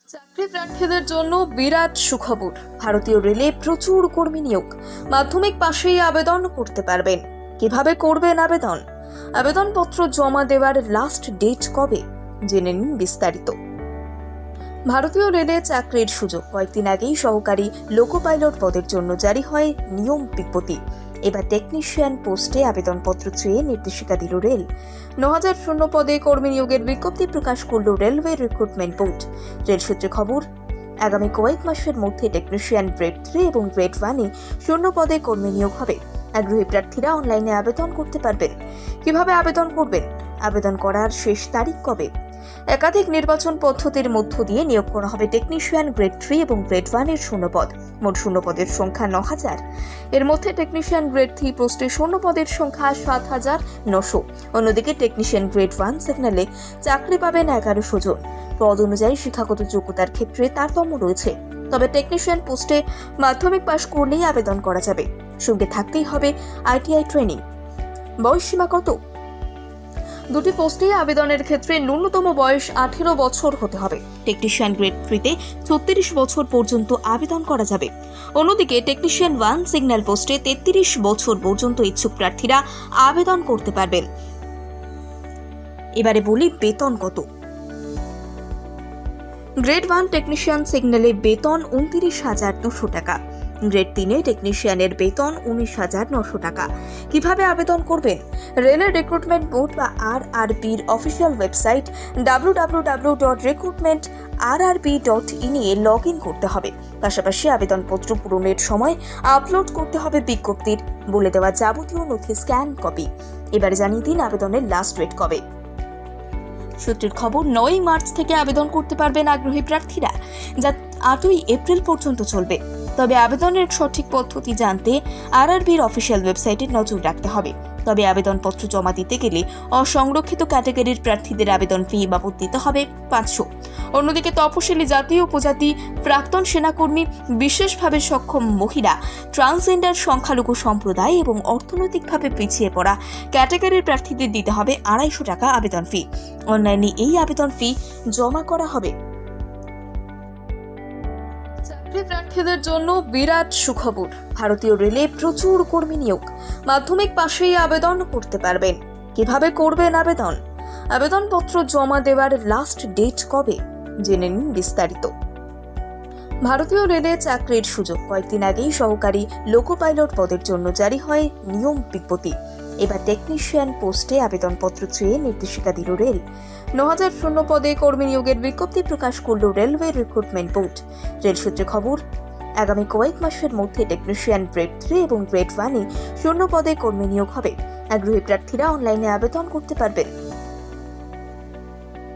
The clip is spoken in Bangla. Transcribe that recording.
চাকরি প্রার্থীদের জন্য বিরাট সুখবর। ভারতীয় রেলে প্রচুর কর্মী নিয়োগ। মাধ্যমিক পাশেই আবেদন করতে পারবেন। কিভাবে করবেন আবেদন? আবেদনপত্র জমা দেওয়ার লাস্ট ডেট কবে? জেনে নিন বিস্তারিত। ভারতীয় রেলে চাকরির সুযোগ। কয়েকদিন আগেই সহকারী লোকো পাইলট পদের জন্য জারি হয় নিয়ম বিজ্ঞপ্তি। এবার টেকনিশিয়ান পোস্টে আবেদনপত্র চেয়ে নির্দেশিকা দিল রেল। ৯,০০০ শূন্য পদে কর্মী নিয়োগের বিজ্ঞপ্তি প্রকাশ করল রেলওয়ে রিক্রুটমেন্ট বোর্ড। রেল সূত্রে খবর, আগামী কয়েক মাসের মধ্যে টেকনিশিয়ান গ্রেড 3 এবং গ্রেড 1-এ শূন্য পদে কর্মী নিয়োগ হবে। আগ্রহী প্রার্থীরা অনলাইনে আবেদন করতে পারবেন। কিভাবে আবেদন করবেন? আবেদন করার শেষ তারিখ কবে? একাধিক নির্বাচন পদ্ধতির মধ্য দিয়ে নিয়োগ করা হবে টেকনিশিয়ান গ্রেড 3 এবং গ্রেড 1-এর শূন্যপদ। মোট শূন্যপদের সংখ্যা ৯,০০০। এর মধ্যে টেকনিশিয়ান গ্রেড 3 পোস্টে শূন্যপদের সংখ্যা ৭,৯০০। অন্যদিকে টেকনিশিয়ান গ্রেড 1 সিগন্যালে চাকরি পাবেন ১১০০ জন। পদ অনুযায়ী শিক্ষাগত যোগ্যতার ক্ষেত্রে তারতম্য রয়েছে। তবে টেকনিশিয়ান পোস্টে মাধ্যমিক পাশ করলেই আবেদন করা যাবে। সঙ্গে থাকতেই হবে ITI ট্রেনিং। বয়সসীমা কত? দুটি পোস্টেই আবেদনের ক্ষেত্রে ন্যূনতম বয়স ১৮ বছর হতে হবে। টেকনিশিয়ান গ্রেড 3-তে ৩৬ বছর পর্যন্ত আবেদন করা যাবে। অন্যদিকে টেকনিশিয়ান 1 সিগন্যাল পোস্টে ৩৩ বছর পর্যন্ত ইচ্ছুক প্রার্থীরা আবেদন করতে পারবেন। এবারে বলি বেতন কত। গ্রেড 1 টেকনিশিয়ান সিগন্যালে বেতন ২৯,২০০ টাকা। গ্রেড 3-এ টেকনিশিয়ানের বেতন ১৯,৯০০ টাকা। কিভাবে আবেদন করবেন? রেলের রিক্রুটমেন্ট বোর্ড বা RRBর অফিসিয়াল ওয়েবসাইট www.recruitmentrrb.in এ লগ ইন করতে হবে। পাশাপাশি আবেদনপত্র পূরণের সময় আপলোড করতে হবে বিজ্ঞপ্তির বলে দেওয়া যাবতীয় নথি স্ক্যান কপি। এবারে জানিয়ে দিন আবেদনের লাস্ট ডেট কবে। সূত্রের খবর, ৯ মার্চ থেকে আবেদন করতে পারবেন আগ্রহী প্রার্থীরা, যা ৮ই এপ্রিল পর্যন্ত চলবে। তবে আবেদনের সঠিক পদ্ধতি জানতে RRBর অফিসিয়াল ওয়েবসাইটে নজর রাখতে হবে। তবে আবেদনপত্র জমা দিতে গেলে অসংরক্ষিত ক্যাটাগরির প্রার্থীদের আবেদন ফি বাবদ দিতে হবে ৫০০। অন্যদিকে তপশিলি জাতি, উপজাতি, প্রাক্তন সেনাকর্মী, বিশেষভাবে সক্ষম মহিলা, ট্রান্সজেন্ডার, সংখ্যালঘু সম্প্রদায় এবং অর্থনৈতিকভাবে পিছিয়ে পড়া ক্যাটাগরির প্রার্থীদের দিতে হবে ২৫০ টাকা আবেদন ফি। অনলাইনে এই আবেদন ফি জমা করা হবে। চাকরি প্রার্থীদের জন্য বিরাট সুখবর। ভারতীয় রেলে প্রচুর কর্মী নিয়োগ। মাধ্যমিক পাশেই আবেদন করতে পারবেন। কিভাবে করবেন আবেদন? আবেদনপত্র জমা দেওয়ার লাস্ট ডেট কবে? জেনে নিন বিস্তারিত। ভারতীয় রেলে চাকরির সুযোগ। কয়েকদিন আগেই সহকারী লোকো পাইলট পদের জন্য জারি হয় নিয়ম বিজ্ঞপ্তি। এবার টেকনিশিয়ান পোস্টে আবেদনপত্র চেয়ে নির্দেশিকা দিল রেল। ৯,০০০ শূন্য পদে কর্মী নিয়োগের বিজ্ঞপ্তি প্রকাশ করল রেলওয়ে রিক্রুটমেন্ট বোর্ড। রেল সূত্রে খবর, আগামী কয়েক মাসের মধ্যে টেকনিশিয়ান গ্রেড 3 এবং গ্রেড 1-এ শূন্য পদে কর্মী নিয়োগ হবে। আগ্রহী প্রার্থীরা অনলাইনে আবেদন করতে পারবেন।